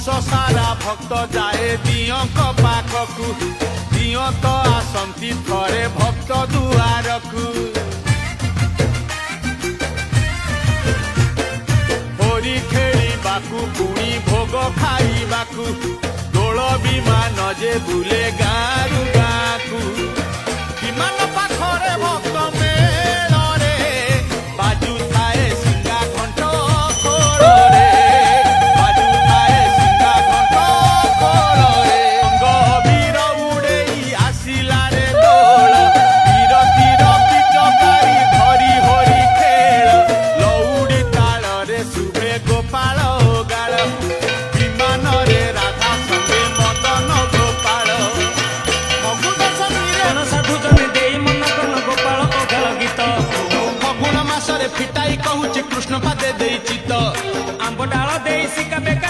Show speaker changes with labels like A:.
A: वर्ष सारा भक्त जाए दियक पाखकु दिय तो आसंती थरे भक्त दुआरकु होरी खेलिबाकु पुणी भोग खाइबाकु दोल विमान जे बुले गारु गाकु विमान पाखरे भक्त मेलरे बाजू थाए सिंगा घंट खोलरे बाजू थाए सिंगा घंट खोलरे गभीर उड़ेई आसिला रे दोल वीर तीर पिचकारी धरी हरि खेल लौड़ी ताल रे शुभे गोपाल गाल विमान रे राधा संगे मदन गोपाल
B: साधु जने देई मन कन गोपाल ओघाल गीत
A: फगुण मासरे फिटाई कहूची कृष्ण पादे देई चित
B: आंब डाल देई सिका बेक